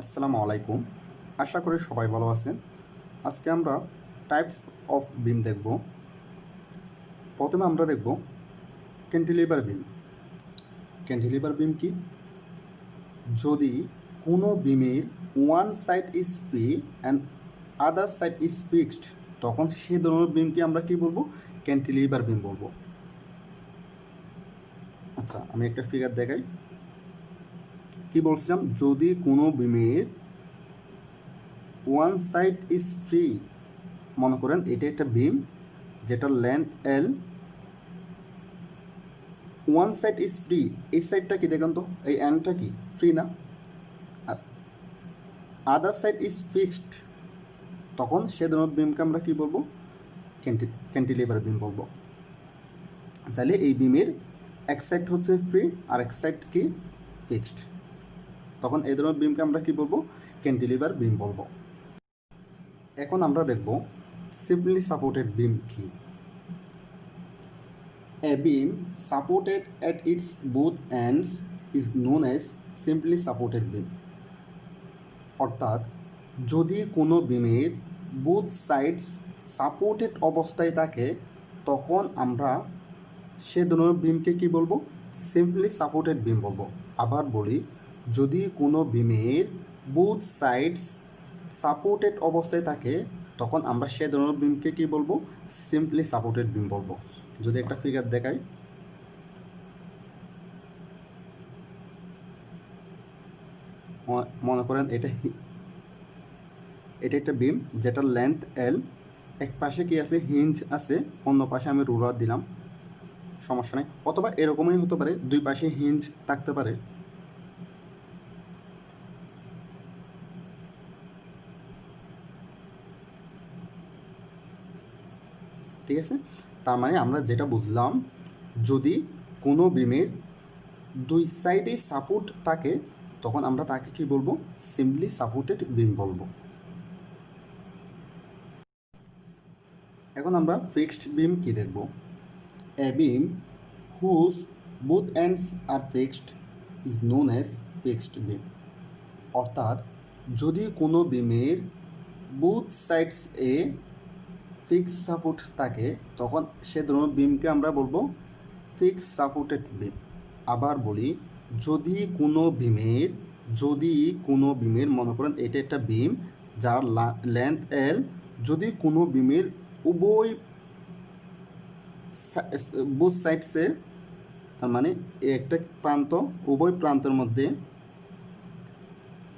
আসসালামু আলাইকুম। আশা করি সবাই ভালো আছেন। আজকে আমরা টাইপস অফ বিম দেখব। প্রথমে আমরা দেখব ক্যান্টিলিভার বিম। ক্যান্টিলিভার বিম কি? যদি কোনো বিমের one side is free and other side is fixed, তখন সেই ধরনের বিমকে আমরা কি বলবো? ক্যান্টিলিভার বিম বলবো। আচ্ছা, আমি একটা ফিগার দেখাই। কি বলছিলাম? যদি কোনো বিমের ওয়ান সাইড ইজ ফ্রি, মনে করেন এটা একটা বিম যেটার length L, one side is free. এই সাইডটা কি দেখেন তো, এই এন্ডটা কি ফ্রি না? আর আদার সাইড ইজ ফিক্সড, তখন সে ধরনের বিমকে আমরা কি বলবো? ক্যান্টিলিভার বিম বলবো। তাহলে এই বিমের এক সাইড হচ্ছে ফ্রি আর এক সাইড কি ফিক্সড, তখন এই ধরনের বিমকে আমরা কি বলবো? ক্যান্টিলিভার বিম বলবো। এখন আমরা দেখব সিম্পলি সাপোর্টেড বিম কি। A beam supported at its both ends is known as simply supported beam. অর্থাৎ যদি কোনো বিমের বোথ সাইডস সাপোর্টেড অবস্থায় থাকে, তখন আমরা সে ধরনের বিমকে কি বলবো? সিম্পলি সাপোর্টেড বিম বলবো। আবার বলি, যদি কোনো বিমের বোথ সাইডস সাপোর্টেড অবস্থায় থাকে, তখন আমরা সে ধরনের বিমকে কি বলবো? সিম্পলি সাপোর্টেড বিম বলবো। যদি একটা ফিগার দেখাই, মনে করেন এটা একটা বিম যেটার লেন্থ এল, এক পাশে কি আছে? হিঞ্জ আছে, অন্য পাশে আমি রুলার দিলাম, সমস্যা নেই। অথবা এরকমই হতে পারে, দুই পাশে হিঞ্জ থাকতে পারে। ঠিক আছে, তার মানে আমরা যেটা বুঝলাম, যদি কোনো বিমের দুই সাইডে সাপোর্ট থাকে, তখন আমরা তাকে কি বলবো? সিম্পলি সাপোর্টেড বিম বলবো। এখন আমরা ফিক্সড বিম কি দেখব। A beam whose both ends are fixed is known as fixed beam. অর্থাৎ যদি কোনো বিমের বোথ সাইডস এ ফিক্স সাপোর্ট থাকে, তখন সে ধরনের বিমকে আমরা বলবো ফিক্স সাপোর্টেড বিম। আবার বলি, যদি কোনো বিমের মনে করেন এটা একটা বিম যার লেন্থ এল, যদি কোনো বিমের উভয় বোথ সাইডসে, তার মানে একটা প্রান্ত, উভয় প্রান্তের মধ্যে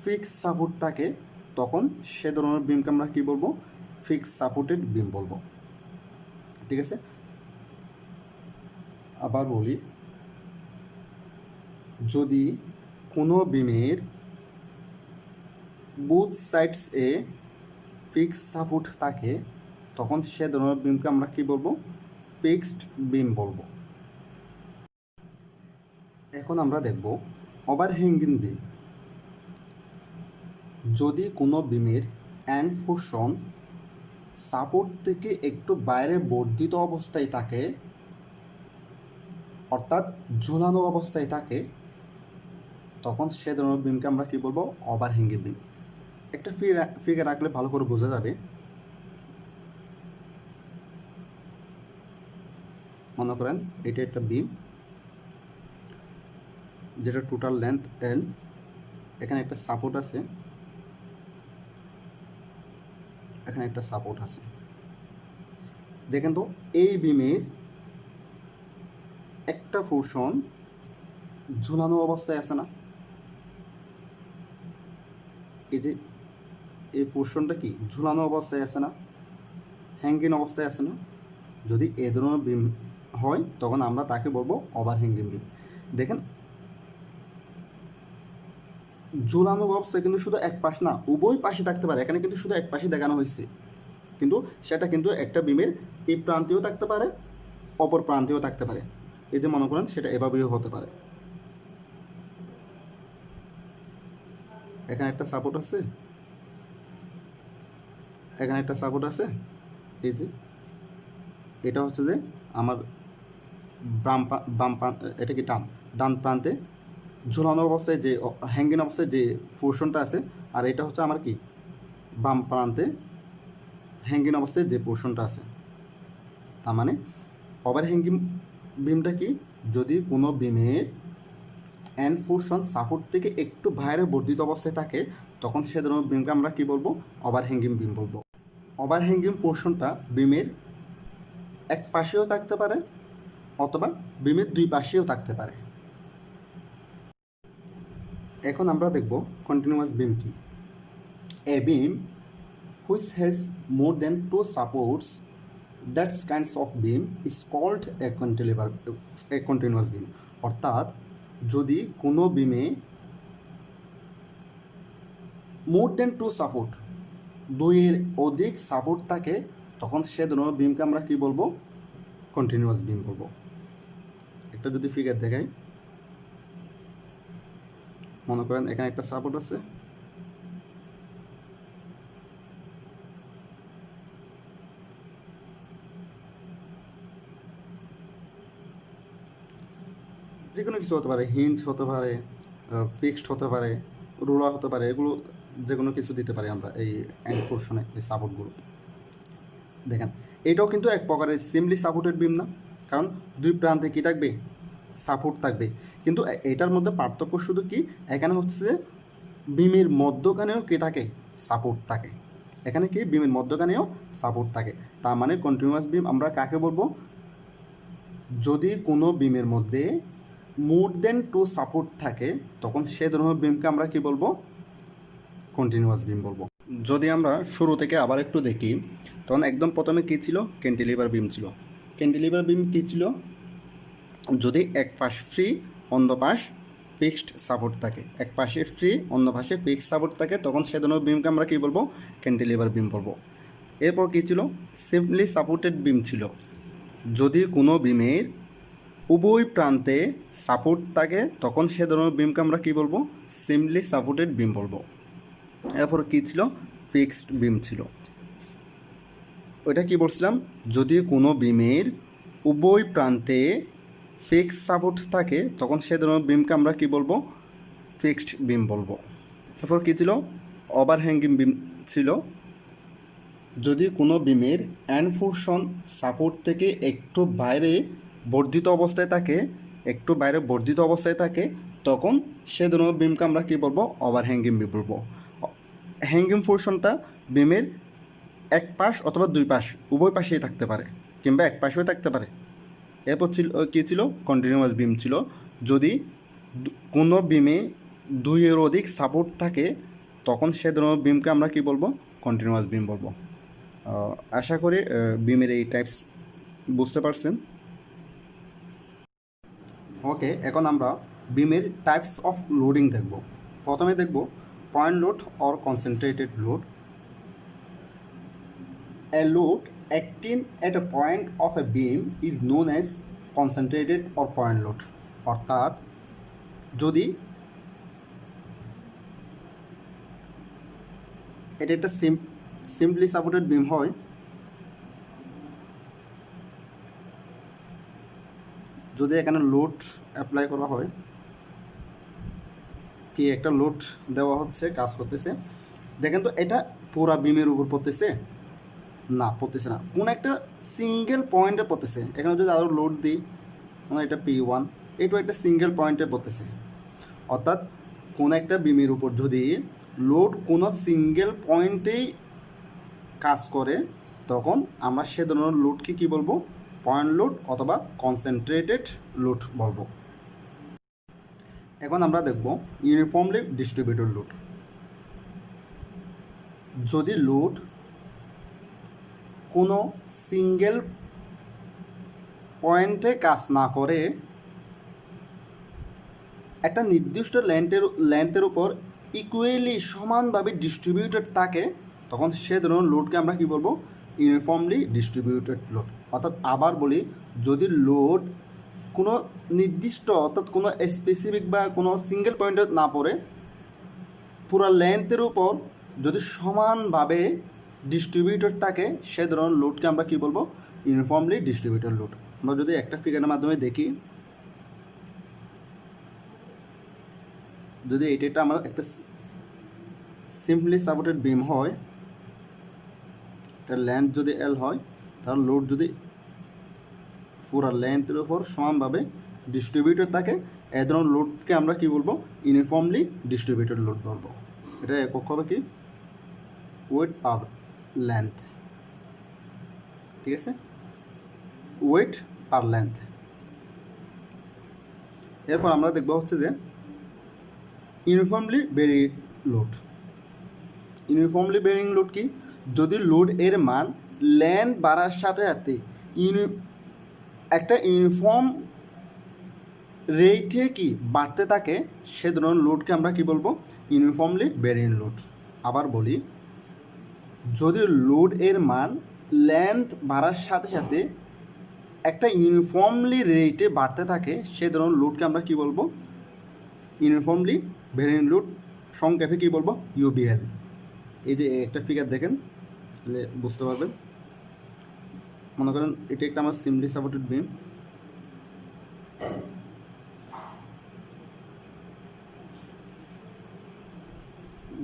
ফিক্স সাপোর্ট থাকে, তখন সে ধরনের বিমকে আমরা কী বলবো? ফিক্স সাপোর্টেড বিম বলবো। ঠিক আছে, আবার বলি, যদি কোনো বিমের বোথ সাইডস এ ফিক্স সাপোর্ট থাকে, তখন সে ধরনের বিমকে আমরা কি বলবো? ফিক্সড বিম বলবো। এখন আমরা দেখব ওভারহ্যাঙ্গিং বিম। যদি কোনো বিমের এন্ড পোরশন সাপোর্ট থেকে একটু বাইরে বর্ধিত অবস্থায় থাকে, অর্থাৎ ঝুলানো অবস্থায় থাকে, তখন সে ধরনের বিমকে আমরা কী বলবো? ওভারহ্যাঙ্গিং বিম। একটা ফিগার রাখলে ভালো করে বোঝা যাবে। মনে করেন এটা একটা বিম যেটা টোটাল লেন্থ এল, এখানে একটা সাপোর্ট আছে, এখানে একটা সাপোর্ট আছে। দেখেন তো, এই বিমের একটা পোরশন ঝুলানো অবস্থায় আছে না? এই যে এই পোরশনটা কি ঝুলানো অবস্থায় আছে না? হ্যাঙ্গিং অবস্থায় আছে না? যদি এ ধরনের বিম হয়, তখন আমরা তাকে বলবো ওভারহ্যাঙ্গিং বিম। দেখেন, ঝুলানো অবস্থায় কিন্তু শুধু এক পাশ না, উভয় পাশে থাকতে পারে। এখানে কিন্তু শুধু এক পাশে দেখানো হয়েছে, কিন্তু সেটা কিন্তু একটা বিমের এই প্রান্তেও থাকতে পারে, অপর প্রান্তেও থাকতে পারে। এই যে মনে করেন, সেটা এভাবেও হতে পারে। এখানে একটা সাপোর্ট আছে, এখানে একটা সাপোর্ট আছে। এই যে এটা হচ্ছে যে আমার বাম, এটা কি ডান প্রান্তে ঝোলানো অবস্থায় যে হ্যাঙ্গিং অবস্থায় যে পোর্শনটা আছে, আর এটা হচ্ছে আমার কি বাম প্রান্তে হ্যাঙ্গিং অবস্থায় যে পোর্শনটা আছে। তার মানে ওভার হ্যাঙ্গিং বিমটা কি, যদি কোনো বিমের এন্ড পোর্শন সাপোর্ট থেকে একটু বাইরে বর্ধিত অবস্থায় থাকে তখন সে ধরনের বিমকে আমরা কি বলবো, ওভার হ্যাঙ্গিং বিম বলবো। ওভার হ্যাঙ্গিং পোর্শনটা বিমের এক পাশেও থাকতে পারে অথবা বিমের দুই পাশেও থাকতে পারে। এখন আমরা দেখব কন্টিনিউয়াস বিম কি। এ বিম which has more than two supports, that kinds of beam is called a cantilever, a continuous beam। অর্থাৎ যদি কোনো বিমে মোর দেন টু সাপোর্ট, দুইয়ের অধিক সাপোর্ট থাকে তখন সে ধরনের বিমকে আমরা কি বলবো, কন্টিনিউয়াস বিম বলবো। একটা যদি ফিগার দেখাই, মনে করেন এখানে একটা সাপোর্ট আছে, যে কোনো কিছু হতে পারে, হিঞ্জ হতে পারে, ফিক্সড হতে পারে, রোলার হতে পারে, এগুলো যে কোনো কিছু দিতে পারি আমরা এই এন্ড পোর্শনে এই সাপোর্টগুলো। দেখেন এটাও কিন্তু এক প্রকারের সিমলি সাপোর্টেড বিম না, কারণ দুই প্রান্তে কী থাকবে, সাপোর্ট থাকবে। কিন্তু এটার মধ্যে পার্থক্য শুধু কি, এখানে হচ্ছে যে বিমের মধ্যখানেও কী থাকে, সাপোর্ট থাকে। এখানে কি বিমের মধ্যখানেও সাপোর্ট থাকে। তার মানে কন্টিনিউয়াস বিম আমরা কাকে বলবো, যদি কোনো বিমের মধ্যে মোর দেন টু সাপোর্ট থাকে তখন সে ধরনের বিমকে আমরা কি বলবো, কন্টিনিউয়াস বিম বলবো। যদি আমরা শুরু থেকে আবার একটু দেখি, তখন একদম প্রথমে কী ছিল, ক্যান্টিলিভার বিম ছিল। ক্যান্টিলিভার বিম কী ছিল, যদি এক পাশ ফ্রি অন্য পাশ ফিক্সড সাপোর্ট থাকে, এক পাশে ফ্রি অন্য পাশে ফিক্সড সাপোর্ট থাকে তখন সে ধরনের বিমকে আমরা কী বলবো, ক্যান্টিলিভার বিম বলবো। এরপর কী ছিল, সিম্পলি সাপোর্টেড বিম ছিল। যদি কোনো বিমের উভয় প্রান্তে সাপোর্ট থাকে তখন সে ধরনের বিমকে আমরা কী বলবো, সিম্পলি সাপোর্টেড বিম বলবো। এরপর কী ছিল, ফিক্সড বিম ছিল। ওইটা কি বলছিলাম, যদি কোনো বিমের উভয় প্রান্তে ফিক্সড সাপোর্ট থাকে তখন সে ধরনের বিমকে আমরা কি বলবো, ফিক্সড বিম বলবো। এরপর কী ছিল, ওভার হ্যাঙ্গিং বিম ছিল। যদি কোনো বিমের এন্ড পোর্শন সাপোর্ট থেকে একটু বাইরে বর্ধিত অবস্থায় থাকে, একটু বাইরে বর্ধিত অবস্থায় থাকে তখন সে ধরনের বিমকে আমরা কী বলবো, ওভার হ্যাঙ্গিং বিম বলবো। হ্যাঙ্গিং পোর্শনটা বিমের এক পাশ অথবা দুই পাশ উভয় পাশেই থাকতে পারে কিংবা এক পাশেও থাকতে পারে। এরপর ছিল কী ছিল, কন্টিনিউয়াস বিম ছিল। যদি কোনো বিমে দুইয়ের অধিক সাপোর্ট থাকে তখন সে ধরনের বিমকে আমরা কি বলবো, কন্টিনিউয়াস বিম বলবো। আশা করি বিমের এই টাইপস বুঝতে পারছেন। ওকে, এখন আমরা বিমের টাইপস অফ লোডিং দেখব। প্রথমে দেখব point load or concentrated load. A load acting at a point of a beam is known as concentrated or point load। অর্থাৎ যদি এটা একটা সিম্পলি সাপোর্টেড বিম হয়, যদি এখানে লোড অ্যাপ্লাই করা হয়, কি একটা লোড দেওয়া হচ্ছে, কাজ করতেছে, দেখেন তো এটা পুরা বিমের উপর পড়তেছে না, পড়তেছে না, কোন একটা সিঙ্গেল পয়েন্টে পড়তেছে। এখানে যদি আরও লোড দিই, মানে এটা P1, এটাও একটা সিঙ্গেল পয়েন্টে পড়তেছে। অর্থাৎ কোন একটা বিমের উপর যদি লোড কোনো সিঙ্গেল পয়েন্টেই কাজ করে তখন আমরা সে ধরনের লোডকে কী বলবো, পয়েন্ট লোড অথবা কনসেন্ট্রেটেড লোড বলবো। এখন আমরা দেখব ইউনিফর্মলি ডিস্ট্রিবিউটেড লোড। যদি লোড কোনো সিঙ্গেল পয়েন্টে কাজ না করে, একটা নির্দিষ্ট লেন্থের উপর ইকুয়ালি সমানভাবে ডিস্ট্রিবিউটেড থাকে তখন সে ধরনের লোডকে আমরা কী বলবো, ইউনিফর্মলি ডিস্ট্রিবিউটেড লোড। অর্থাৎ আবার বলি, যদি লোড কোনো নির্দিষ্ট অর্থাৎ কোনো স্পেসিফিক বা কোনো সিঙ্গেল পয়েন্টে না পড়ে, পুরো লেন্থের উপর যদি সমানভাবে ডিস্ট্রিবিউটেড থাকে সে ধরনের লোডকে আমরা কী বলবো, ইউনিফর্মলি ডিস্ট্রিবিউটেড লোড। আমরা যদি একটা ফিগারের মাধ্যমে দেখি, যদি এটা আমার একটা সিম্পলি সাপোর্টেড বিম হয়, এটার লেন্থ যদি এল হয়, তাহলে লোড যদি পুরো লেন্থের উপর সমানভাবে ডিস্ট্রিবিউটেড থাকে, এই ধরনের লোডকে আমরা কি বলবো? ইউনিফর্মলি ডিস্ট্রিবিউটেড লোড বলবো। এটা একক হবে কি? ওয়েট পার লেন্থ। ঠিক আছে, ওয়েট পার লেন্থ। এরপর আমরা দেখব হচ্ছে যে ইউনিফর্মলি ভেরি লোড। ইউনিফর্মলি বেরিং লোড কি? যদি লোড এর মান লেন্থ বাড়ার সাথে সাথে একটা ইউনিফর্ম রেটে কি বাড়তে থাকে, সে ধরনের লোডকে আমরা কি বলবো? ইউনিফর্মলি বেরিং লোড। আবার বলি, যদি লোড এর মান লেন্থ বাড়ার সাথে সাথে একটা ইউনিফর্মলি রেটে বাড়তে থাকে, সে ধরনের লোডকে আমরা কি বলবো? ইউনিফর্মলি বেরিং লোড। সংক্ষেপে কি বলবো? ইউবিএল। এই যে একটা ফিগার দেখেন, তাহলে বুঝতে পারবেন। মনে করেন এটা একটা আমার সিম্পলি সাপোর্টেড বিম,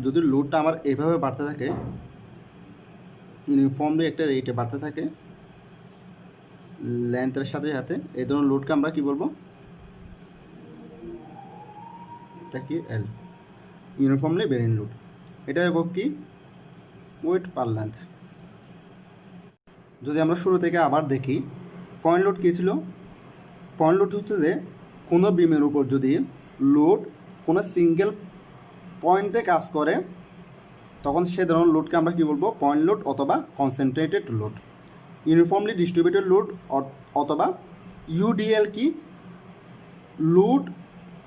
যদি লোডটা আমার এভাবে বাড়তে থাকে, ইউনিফর্মলি একটা রেটে বাড়তে থাকে লেন্থের সাথে সাথে, এই ধরনের লোডকে আমরা কি বলবো? এটা কি? এল, ইউনিফর্মলি বেরিং লোড। এটা একক কি? ওয়েট পার লেন্থ। যদি আমরা শুরু থেকে আবার দেখি, পয়েন্ট লোড কী ছিল? পয়েন্ট লোড হচ্ছে যে কোনো বিমের উপর যদি লোড কোনো সিঙ্গেল পয়েন্টে কাজ করে, তখন সে ধরনের লোডকে আমরা কী বলবো? পয়েন্ট লোড অথবা concentrated load. Uniformly distributed load অথবা ইউডিএল কি? লোড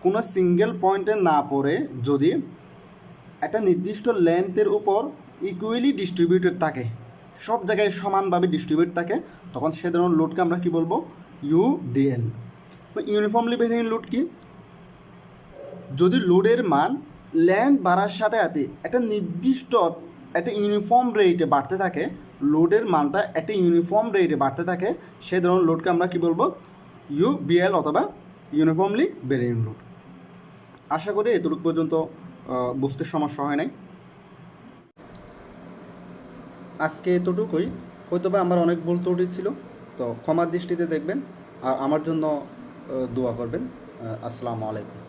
কোনো সিঙ্গেল পয়েন্টে না পড়ে যদি একটা নির্দিষ্ট লেন্থের উপর ইকুয়ালি ডিস্ট্রিবিউটেড থাকে, সব জায়গায় সমানভাবে ডিস্ট্রিবিউট থাকে, তখন সে ধরনের লোডকে আমরা কি বলবো? ইউডিএল। ইউনিফর্মলি ভেরিং লোড কি? যদি লোডের মান লেন্থ বাড়ার সাথে সাথে একটা নির্দিষ্ট একটা ইউনিফর্ম রেটে বাড়তে থাকে, লোডের মানটা একটা ইউনিফর্ম রেটে বাড়তে থাকে, সে ধরনের লোডকে আমরা কি বলবো? ইউবিএল অথবা ইউনিফর্মলি ভেরিং লোড। আশা করি এতটুকু পর্যন্ত বুঝতে সমস্যা হয় নাই। আজকে এতটুকুই। হয়তোবা আমার অনেক ভুল ত্রুটি ছিল, তো ক্ষমার দৃষ্টিতে দেখবেন আর আমার জন্য দোয়া করবেন। আসসালামু আলাইকুম।